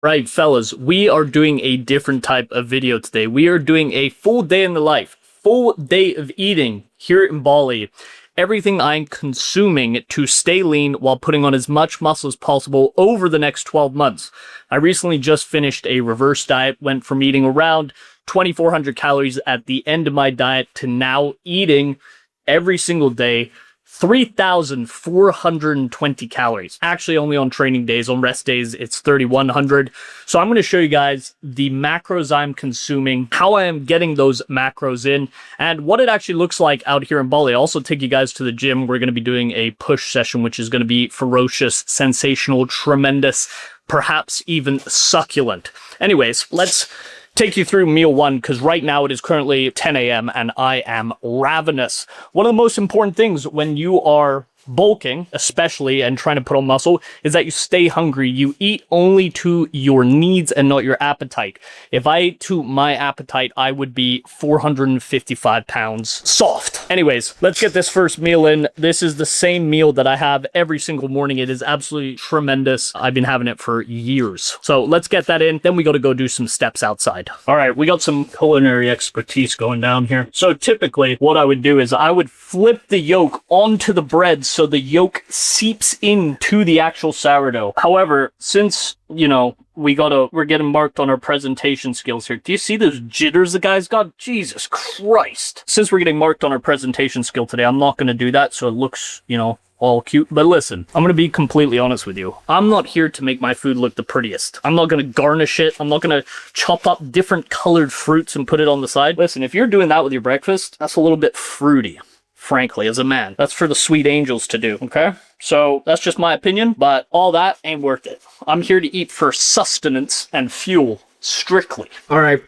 Right, fellas, we are doing a different type of video today. We are doing a full day in the life, full day of eating here in Bali. Everything I'm consuming to stay lean while putting on as much muscle as possible over the next 12 months. I recently just finished a reverse diet, went from eating around 2,400 calories at the end of my diet to now eating every single day 3,420 calories. Actually, only on training days. On rest days, it's 3,100. So I'm going to show you guys the macros I'm consuming, how I am getting those macros in, and what it actually looks like out here in Bali. I'll also take you guys to the gym. We're going to be doing a push session, which is going to be ferocious, sensational, tremendous, perhaps even succulent. Anyways, let's take you through meal one, because right now it is currently 10 a.m. and I am ravenous. One of the most important things when you are bulking, especially, and trying to put on muscle, is that you stay hungry. You eat only to your needs and not your appetite. If I ate to my appetite, I would be 455 pounds soft. Anyways, let's get this first meal in. This is the same meal that I have every single morning. It is absolutely tremendous. I've been having it for years. So let's get that in. Then we got to go do some steps outside. All right, we got some culinary expertise going down here. So typically what I would do is I would flip the yolk onto the bread so the yolk seeps into the actual sourdough. However, since, you know, we're getting marked on our presentation skills here. Do you see those jitters the guy's got? Jesus Christ. Since we're getting marked on our presentation skill today, I'm not going to do that so it looks, you know, all cute. But listen, I'm going to be completely honest with you. I'm not here to make my food look the prettiest. I'm not going to garnish it. I'm not going to chop up different colored fruits and put it on the side. Listen, if you're doing that with your breakfast, that's a little bit fruity. Frankly, as a man, that's for the sweet angels to do, okay? So that's just my opinion, but all that ain't worth it. I'm here to eat for sustenance and fuel, strictly. All right,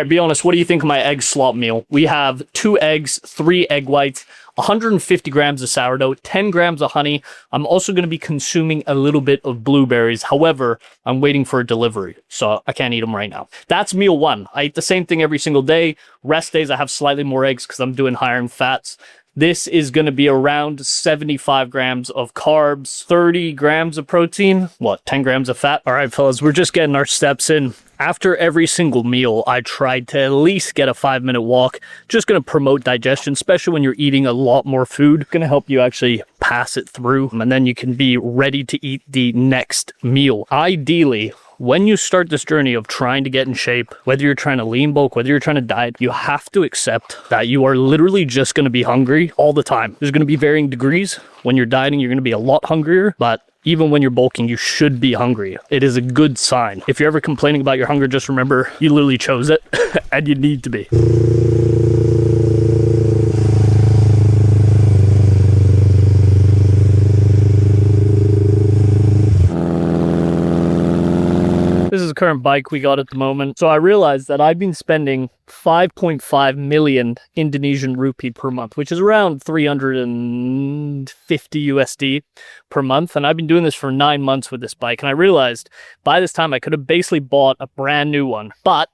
be honest, what do you think of my egg slop meal? We have 2 eggs, 3 egg whites, 150 grams of sourdough, 10 grams of honey. I'm also going to be consuming a little bit of blueberries. However, I'm waiting for a delivery, so I can't eat them right now. That's meal one. I eat the same thing every single day. Rest days, I have slightly more eggs because I'm doing higher in fats. This is going to be around 75 grams of carbs, 30 grams of protein, 10 grams of fat. All right, fellas, we're just getting our steps in. After every single meal, I tried to at least get a 5-minute walk. Just going to promote digestion, especially when you're eating a lot more food. Going to help you actually pass it through, and then you can be ready to eat the next meal. Ideally, when you start this journey of trying to get in shape, whether you're trying to lean bulk, whether you're trying to diet, you have to accept that you are literally just going to be hungry all the time. There's going to be varying degrees. When you're dieting, you're going to be a lot hungrier, but even when you're bulking, you should be hungry. It is a good sign. If you're ever complaining about your hunger, just remember you literally chose it and you need to be. This is the current bike we got at the moment. So I realized that I've been spending 5.5 million Indonesian rupee per month, which is around 350 USD per month. And I've been doing this for 9 months with this bike. And I realized by this time I could have basically bought a brand new one. But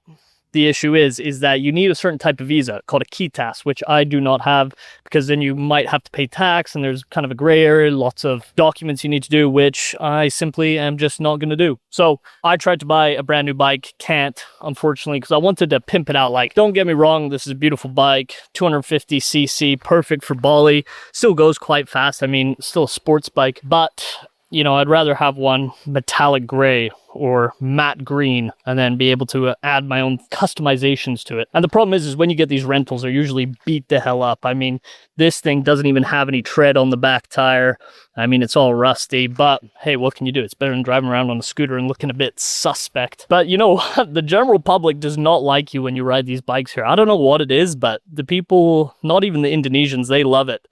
the issue is that you need a certain type of visa called a KITAS, which I do not have, because then you might have to pay tax and there's kind of a gray area, lots of documents you need to do, which I simply am just not going to do. So I tried to buy a brand new bike, can't, unfortunately, because I wanted to pimp it out. Like, don't get me wrong, this is a beautiful bike, 250cc, perfect for Bali, still goes quite fast. I mean, still a sports bike, but you know, I'd rather have one metallic gray or matte green and then be able to add my own customizations to it. And the problem is when you get these rentals, they're usually beat the hell up. I mean, this thing doesn't even have any tread on the back tire. I mean, it's all rusty, but hey, what can you do? It's better than driving around on a scooter and looking a bit suspect. But you know what? The general public does not like you when you ride these bikes here. I don't know what it is, but the people, not even the Indonesians, they love it.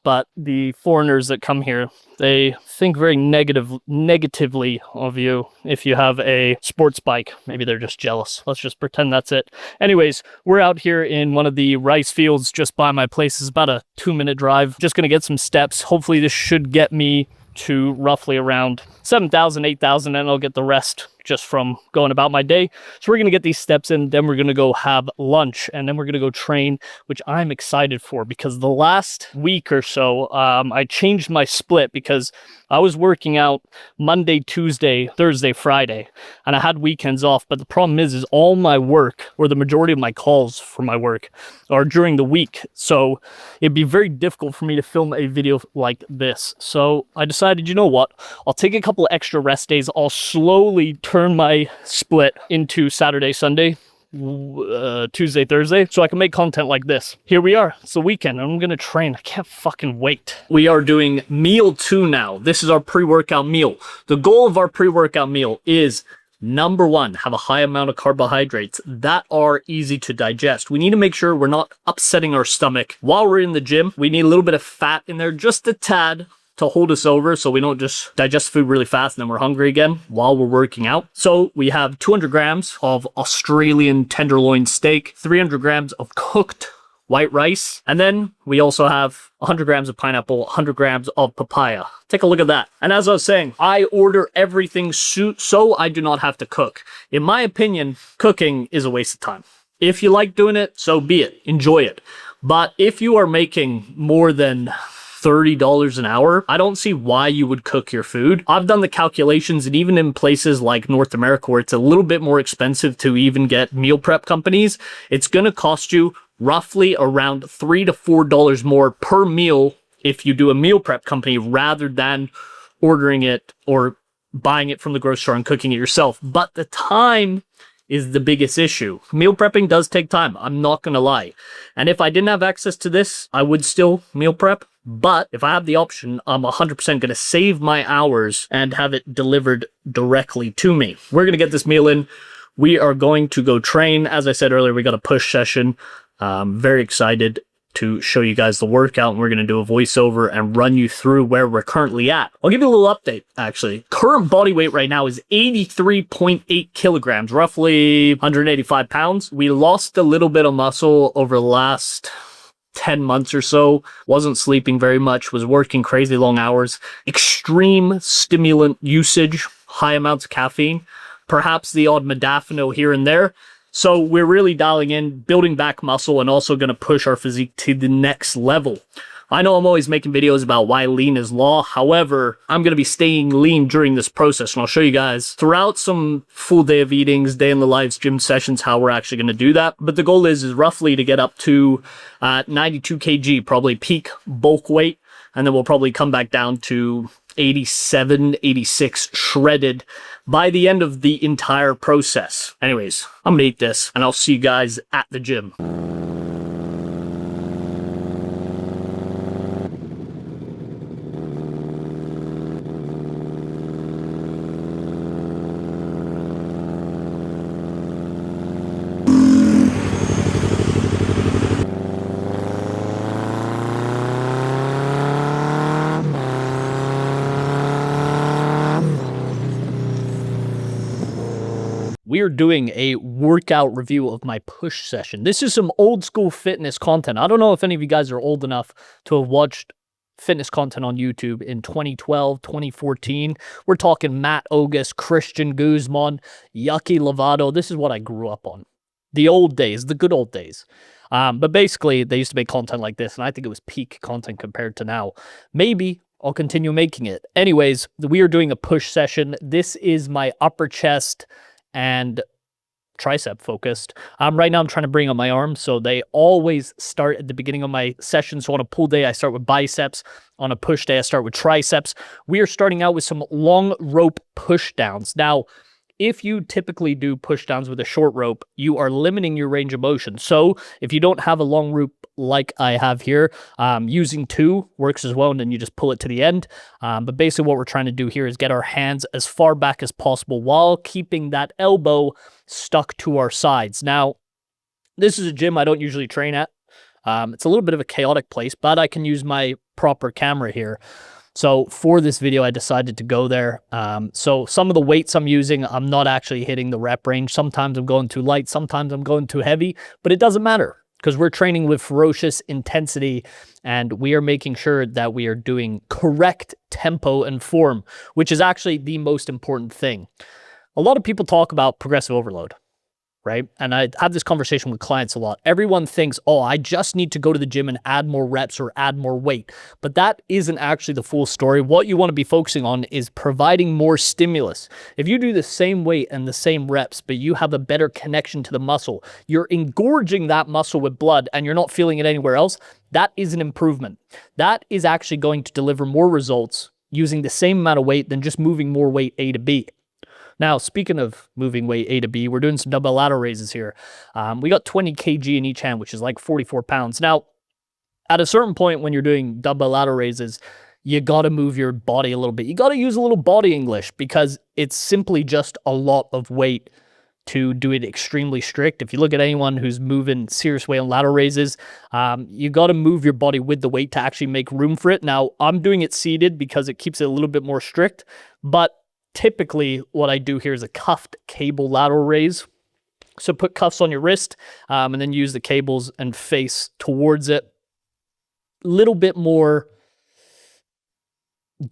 But the foreigners that come here, they think very negatively of you if you have a sports bike. Maybe they're just jealous. Let's just pretend that's it. Anyways, we're out here in one of the rice fields just by my place. It's about a 2-minute drive. Just going to get some steps. Hopefully this should get me to roughly around 7,000, 8,000, and I'll get the rest just from going about my day. So we're going to get these steps in, then we're going to go have lunch, and then we're going to go train, which I'm excited for because the last week or so, I changed my split because I was working out Monday, Tuesday, Thursday, Friday, and I had weekends off. But the problem is all my work, or the majority of my calls for my work, are during the week. So it'd be very difficult for me to film a video like this. So I decided, you know what? I'll take a couple of extra rest days. I'll slowly turn my split into Saturday, Sunday, Tuesday, Thursday, so I can make content like this. Here we are. It's the weekend and I'm gonna train. I can't fucking wait. We are doing meal 2 now. This is our pre-workout meal. The goal of our pre-workout meal is number 1, have a high amount of carbohydrates that are easy to digest. We need to make sure we're not upsetting our stomach while we're in the gym. We need a little bit of fat in there, just a tad, to hold us over so we don't just digest food really fast and then we're hungry again while we're working out. So we have 200 grams of Australian tenderloin steak, 300 grams of cooked white rice, and then we also have 100 grams of pineapple, 100 grams of papaya. Take a look at that. And as I was saying, I order everything so I do not have to cook. In my opinion, cooking is a waste of time. If you like doing it, so be it. Enjoy it. But if you are making more than $30 an hour, I don't see why you would cook your food. I've done the calculations, and even in places like North America where it's a little bit more expensive to even get meal prep companies, it's going to cost you roughly around $3 to $4 more per meal if you do a meal prep company rather than ordering it or buying it from the grocery store and cooking it yourself. But the time is the biggest issue. Meal prepping does take time, I'm not gonna lie. And if I didn't have access to this, I would still meal prep. But if I have the option, I'm 100% gonna save my hours and have it delivered directly to me. We're gonna get this meal in. We are going to go train. As I said earlier, we got a push session. Very excited to show you guys the workout, and we're going to do a voiceover and run you through where we're currently at. I'll give you a little update, actually. Current body weight right now is 83.8 kilograms, roughly 185 pounds. We lost a little bit of muscle over the last 10 months or so. Wasn't sleeping very much, was working crazy long hours, extreme stimulant usage, high amounts of caffeine, perhaps the odd modafinil here and there. So we're really dialing in, building back muscle, and also going to push our physique to the next level. I know I'm always making videos about why lean is law. However, I'm going to be staying lean during this process, and I'll show you guys throughout some full day of eatings, day in the lives, gym sessions, how we're actually going to do that. But the goal is roughly to get up to 92 kg, probably peak bulk weight, and then we'll probably come back down to 87, 86 shredded by the end of the entire process. Anyways, I'm gonna eat this and I'll see you guys at the gym. We are doing a workout review of my push session. This is some old school fitness content. I don't know if any of you guys are old enough to have watched fitness content on YouTube in 2012, 2014. We're talking Matt Ogus, Christian Guzman, Yucky Lovato. This is what I grew up on. The old days, the good old days. But basically, they used to make content like this, and I think it was peak content compared to now. Maybe I'll continue making it. Anyways, we are doing a push session. This is my upper chest and tricep focused. Right now I'm trying to bring up my arms, so they always start at the beginning of my session. So on a pull day, I start with biceps. On a push day, I start with triceps. We are starting out with some long rope push downs. Now, if you typically do push downs with a short rope, you are limiting your range of motion. So if you don't have a long rope like I have here, using 2 works as well, and then you just pull it to the end. But basically what we're trying to do here is get our hands as far back as possible while keeping that elbow stuck to our sides. Now, this is a gym I don't usually train at. It's a little bit of a chaotic place, but I can use my proper camera here. So for this video, I decided to go there. So some of the weights I'm using, I'm not actually hitting the rep range. Sometimes I'm going too light, sometimes I'm going too heavy, but it doesn't matter because we're training with ferocious intensity and we are making sure that we are doing correct tempo and form, which is actually the most important thing. A lot of people talk about progressive overload, right? And I have this conversation with clients a lot. Everyone thinks, oh, I just need to go to the gym and add more reps or add more weight. But that isn't actually the full story. What you want to be focusing on is providing more stimulus. If you do the same weight and the same reps, but you have a better connection to the muscle, you're engorging that muscle with blood and you're not feeling it anywhere else, that is an improvement. That is actually going to deliver more results using the same amount of weight than just moving more weight A to B. Now, speaking of moving weight A to B, we're doing some dumbbell lateral raises here. We got 20 kg in each hand, which is like 44 pounds. Now, at a certain point when you're doing dumbbell lateral raises, you got to move your body a little bit. You got to use a little body English because it's simply just a lot of weight to do it extremely strict. If you look at anyone who's moving serious weight on lateral raises, you got to move your body with the weight to actually make room for it. Now, I'm doing it seated because it keeps it a little bit more strict, but typically what I do here is a cuffed cable lateral raise. So put cuffs on your wrist and then use the cables and face towards it. A little bit more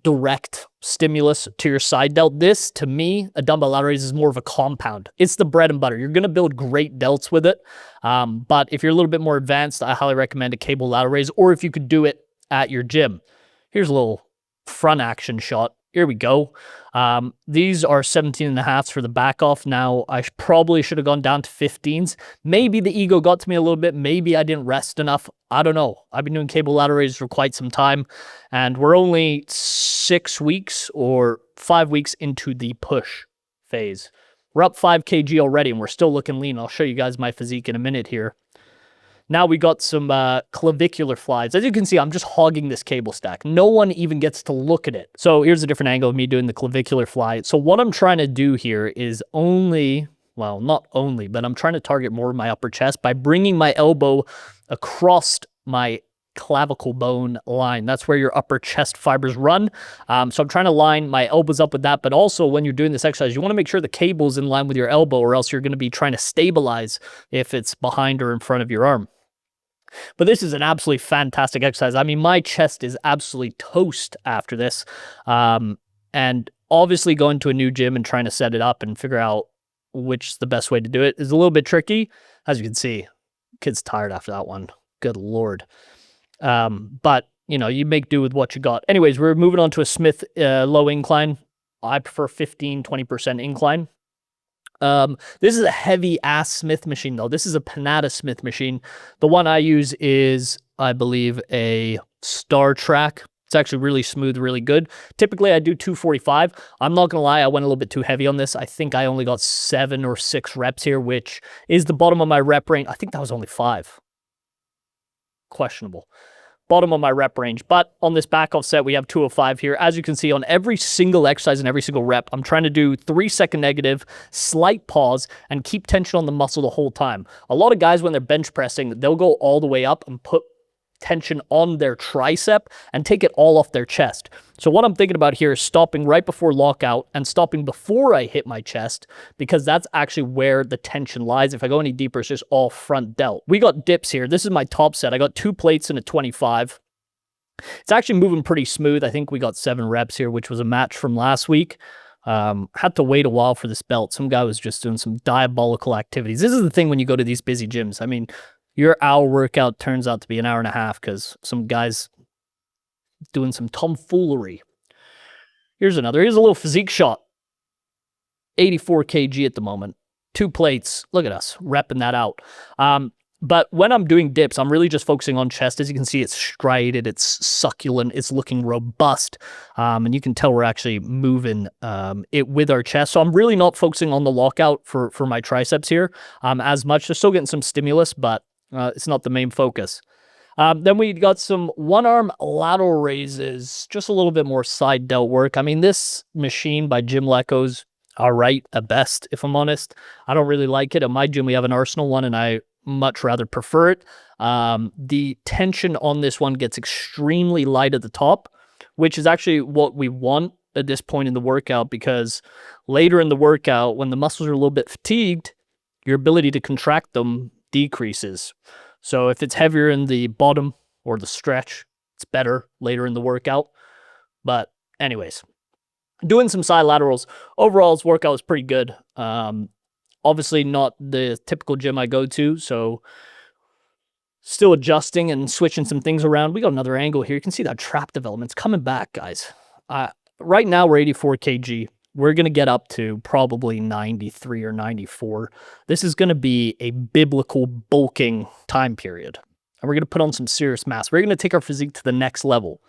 direct stimulus to your side delt. This, to me, a dumbbell lateral raise is more of a compound. It's the bread and butter. You're going to build great delts with it. But if you're a little bit more advanced, I highly recommend a cable lateral raise, or if you could do it at your gym. Here's a little front action shot. Here we go. These are 17.5s for the back off. Now, I probably should have gone down to 15s. Maybe the ego got to me a little bit. Maybe I didn't rest enough. I don't know. I've been doing cable lateral raises for quite some time, and we're only 6 weeks or 5 weeks into the push phase. We're up 5 kg already, and we're still looking lean. I'll show you guys my physique in a minute here. Now we got some clavicular flies. As you can see, I'm just hogging this cable stack. No one even gets to look at it. So here's a different angle of me doing the clavicular fly. So what I'm trying to do here is well, not only, but I'm trying to target more of my upper chest by bringing my elbow across my clavicle bone line. That's where your upper chest fibers run. So I'm trying to line my elbows up with that. But also when you're doing this exercise, you want to make sure the cable's in line with your elbow, or else you're going to be trying to stabilize if it's behind or in front of your arm. But this is an absolutely fantastic exercise. I mean, my chest is absolutely toast after this. And obviously going to a new gym and trying to set it up and figure out which is the best way to do it is a little bit tricky. As you can see, kid's tired after that one. Good Lord. But, you know, you make do with what you got. Anyways, we're moving on to a Smith low incline. I prefer 15-20% incline. This is a heavy ass Smith machine though. This is a Panada Smith machine. The one I use is, I believe, a Star Track. It's actually really smooth, really good. Typically I do 245. I'm not gonna lie, I went a little bit too heavy on this. I think I only got 7 or 6 reps here, which is the bottom of my rep range. I think that was only 5. Questionable. Bottom of my rep range. But on this back off set, we have 205 here. As you can see, on every single exercise and every single rep, I'm trying to do 3-second negative, slight pause, and keep tension on the muscle the whole time. A lot of guys, when they're bench pressing, they'll go all the way up and put tension on their tricep and take it all off their chest. So what I'm thinking about here is stopping right before lockout and stopping before I hit my chest, because that's actually where the tension lies. If I go any deeper, it's just all front delt. We got dips here. This is my top set. I got 2 plates and a 25. It's actually moving pretty smooth. I think we got 7 reps here, which was a match from last week. Had to wait a while for this belt. Some guy was just doing some diabolical activities. This is the thing when you go to these busy gyms. I mean, your hour workout turns out to be an hour and a half because some guy's doing some tomfoolery. Here's another. Here's a little physique shot. 84 kg at the moment. 2 plates. Look at us repping that out. But when I'm doing dips, I'm really just focusing on chest. As you can see, it's striated, it's succulent, it's looking robust. And you can tell we're actually moving it with our chest. So I'm really not focusing on the lockout for my triceps here as much. They're still getting some stimulus, but it's not the main focus. Then we got some one-arm lateral raises, just a little bit more side delt work. I mean, this machine by Jim Lecco's all right at best, if I'm honest. I don't really like it. At my gym, we have an Arsenal one, and I much rather prefer it. The tension on this one gets extremely light at the top, which is actually what we want at this point in the workout, because later in the workout, when the muscles are a little bit fatigued, your ability to contract them decreases. So if it's heavier in the bottom or the stretch, it's better later in the workout. But anyways, Doing some side laterals. Overall, this workout was pretty good. Obviously not the typical gym I go to, so still adjusting and switching some things around. We got another angle here. You can see that trap development's coming back, guys. Right now, we're 84 kg. We're going to get up to probably 93 or 94. This is going to be a biblical bulking time period. And we're going to put on some serious mass. We're going to take our physique to the next level.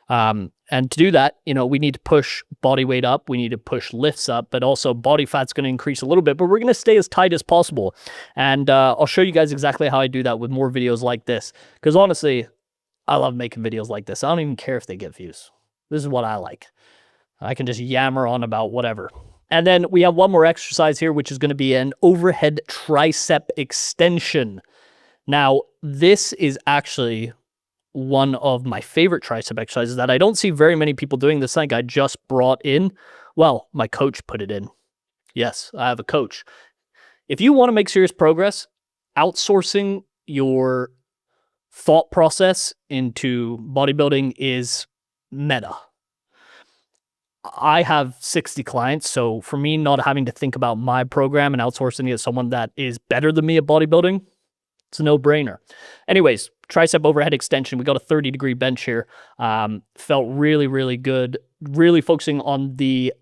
And to do that, you know, we need to push body weight up. We need to push lifts up, but also body fat's going to increase a little bit, but we're going to stay as tight as possible. And I'll show you guys exactly how I do that with more videos like this. Because honestly, I love making videos like this. I don't even care if they get views. This is what I like. I can just yammer on about whatever. And then we have one more exercise here, which is going to be an overhead tricep extension. Now, this is actually one of my favorite tricep exercises that I don't see very many people doing. This thing I just brought in. Well, my coach put it in. Yes, I have a coach. If you want to make serious progress, outsourcing your thought process into bodybuilding is meta. I have 60 clients, so for me not having to think about my program and outsourcing it to someone that is better than me at bodybuilding, it's a no-brainer. Anyways, tricep overhead extension. We got a 30-degree bench here. Felt really, really good. Really focusing on the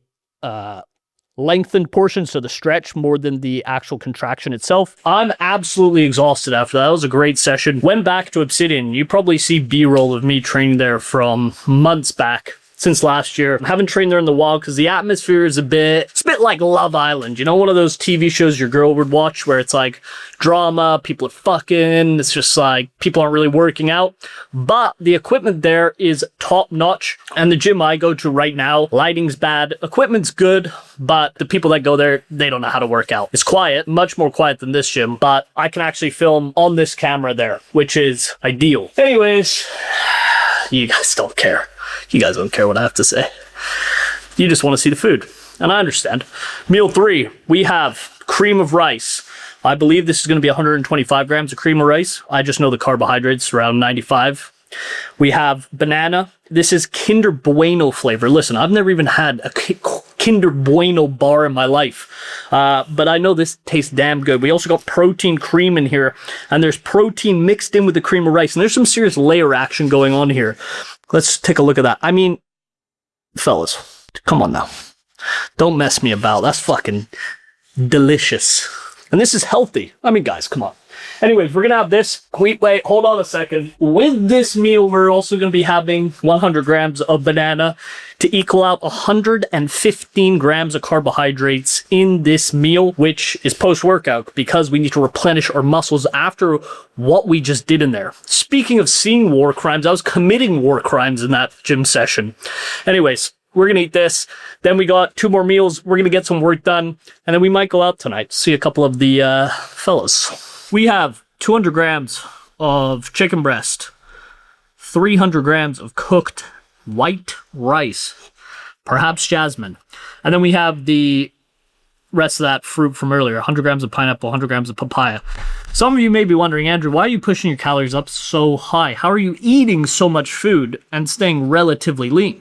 lengthened portion, so the stretch more than the actual contraction itself. I'm absolutely exhausted after that. That was a great session. Went back to Obsidian. You probably see B-roll of me training there from months back. Since last year. I haven't trained there in the while because the atmosphere is it's a bit like Love Island. You know, one of those TV shows your girl would watch where it's like drama, people are fucking, it's just like people aren't really working out. But the equipment there is top notch. And the gym I go to right now, lighting's bad, equipment's good, but the people that go there, they don't know how to work out. It's quiet, much more quiet than this gym, but I can actually film on this camera there, which is ideal. Anyways, you guys don't care. You guys don't care what I have to say. You just want to see the food. And I understand. Meal 3, we have cream of rice. I believe this is going to be 125 grams of cream of rice. I just know the carbohydrates around 95. We have banana. This is Kinder Bueno flavor. Listen, I've never even had a Kinder Bueno bar in my life. But I know this tastes damn good. We also got protein cream in here. And there's protein mixed in with the cream of rice. And there's some serious layer action going on here. Let's take a look at that. I mean, fellas, come on now. Don't mess me about. That's fucking delicious. And this is healthy. I mean, guys, come on. Anyways, we're going to have this. Wait, hold on a second. With this meal, we're also going to be having 100 grams of banana to equal out 115 grams of carbohydrates in this meal, which is post-workout because we need to replenish our muscles after what we just did in there. Speaking of seeing war crimes, I was committing war crimes in that gym session. Anyways, we're going to eat this. Then we got 2 more meals. We're going to get some work done. And then we might go out tonight, see a couple of the fellas. We have 200 grams of chicken breast, 300 grams of cooked white rice, perhaps jasmine. And then we have the rest of that fruit from earlier, 100 grams of pineapple, 100 grams of papaya. Some of you may be wondering, Andrew, why are you pushing your calories up so high? How are you eating so much food and staying relatively lean?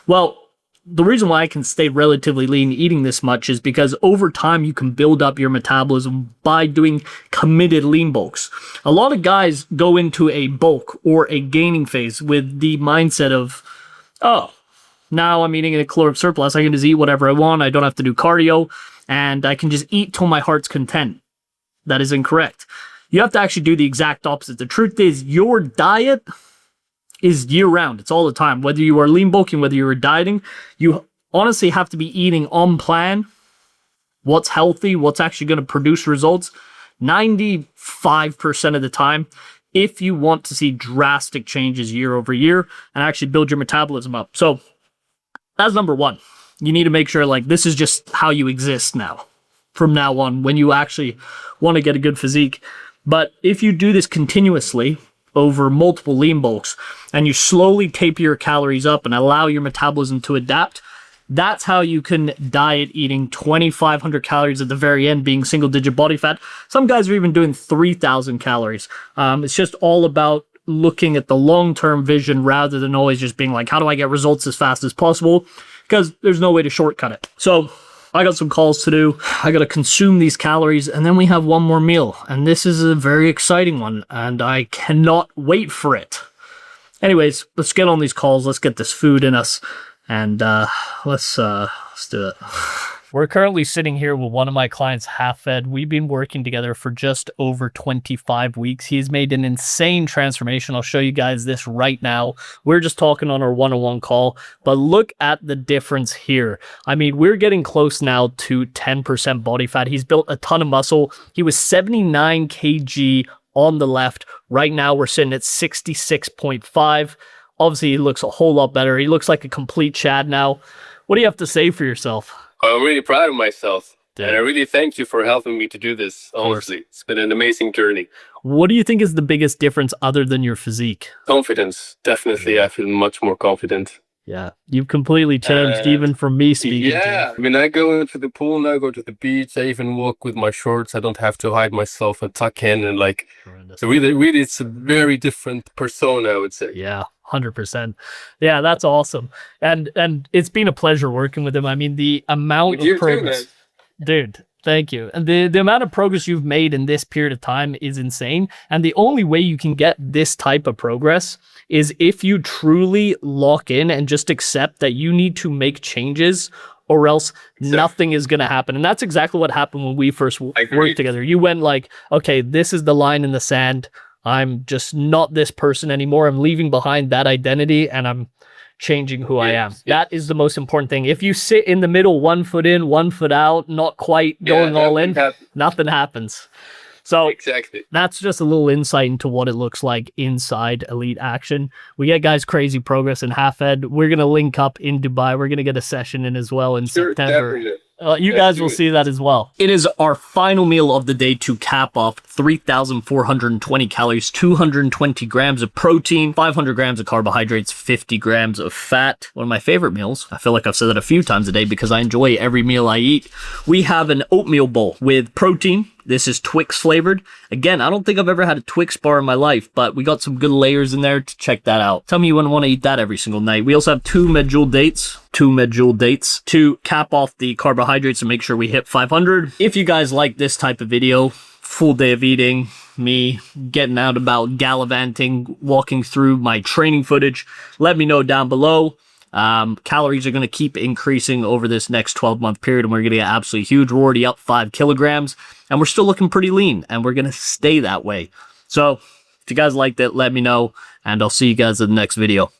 Well, the reason why I can stay relatively lean eating this much is because over time you can build up your metabolism by doing committed lean bulks. A lot of guys go into a bulk or a gaining phase with the mindset of, oh, now I'm eating a caloric surplus. I can just eat whatever I want. I don't have to do cardio and I can just eat till my heart's content. That is incorrect. You have to actually do the exact opposite. The truth is your diet is year-round. It's all the time. Whether you are lean bulking, whether you are dieting, you honestly have to be eating on plan what's healthy, what's actually going to produce results 95% of the time if you want to see drastic changes year over year and actually build your metabolism up. So that's number 1. You need to make sure like this is just how you exist now, from now on, when you actually want to get a good physique. But if you do this continuously over multiple lean bulks and you slowly taper your calories up and allow your metabolism to adapt, that's how you can diet eating 2,500 calories at the very end, being single digit body fat. Some guys are even doing 3,000 calories. It's just all about looking at the long-term vision rather than always just being like, how do I get results as fast as possible? because there's no way to shortcut it. So I got some calls to do. I got to consume these calories, and then we have one more meal. And this is a very exciting one, and I cannot wait for it. Anyways, let's get on these calls. Let's get this food in us, and let's do it. We're currently sitting here with one of my clients, Half Fed. We've been working together for just over 25 weeks. He's made an insane transformation. I'll show you guys this right now. We're just talking on our one-on-one call, but look at the difference here. I mean, we're getting close now to 10% body fat. He's built a ton of muscle. He was 79 kg on the left. Right now, we're sitting at 66.5. Obviously, he looks a whole lot better. He looks like a complete Chad now. What do you have to say for yourself? I'm really proud of myself. Damn. And I really thank you for helping me to do this. Honestly, it's been an amazing journey. What do you think is the biggest difference other than your physique? Confidence. Definitely, I feel much more confident. Yeah, you've completely changed even from me speaking. Yeah, I mean, I go into the pool now, go to the beach. I even walk with my shorts. I don't have to hide myself and tuck in and like. So really, it's a very different persona, I would say. Yeah. 100%. Yeah, that's awesome. And it's been a pleasure working with him. I mean, the amount of progress, dude, thank you. And the amount of progress you've made in this period of time is insane. And the only way you can get this type of progress is if you truly lock in and just accept that you need to make changes, or else nothing is going to happen. And that's exactly what happened when we first worked together. You went like, okay, this is the line in the sand. I'm just not this person anymore. I'm leaving behind that identity and I'm changing who I am. That is the most important thing. If you sit in the middle, 1 foot in, 1 foot out, not quite going all in, nothing happens. So that's just a little insight into what it looks like inside Elite Action. We get guys crazy progress in Half Fed. We're going to link up in Dubai. We're going to get a session in as well in September. You guys will see that as well. It is our final meal of the day to cap off 3,420 calories, 220 grams of protein, 500 grams of carbohydrates, 50 grams of fat. One of my favorite meals. I feel like I've said that a few times a day because I enjoy every meal I eat. We have an oatmeal bowl with protein. This is Twix flavored. Again, I don't think I've ever had a Twix bar in my life, but we got some good layers in there to check that out. Tell me you wouldn't want to eat that every single night. We also have two medjool dates to cap off the carbohydrates and make sure we hit 500. If you guys like this type of video, full day of eating, me getting out about gallivanting, walking through my training footage, let me know down below. Calories are going to keep increasing over this next 12-month period, and we're going to get absolutely huge. We're already up 5 kilograms, and we're still looking pretty lean, and we're going to stay that way. So if you guys liked it, let me know, and I'll see you guys in the next video.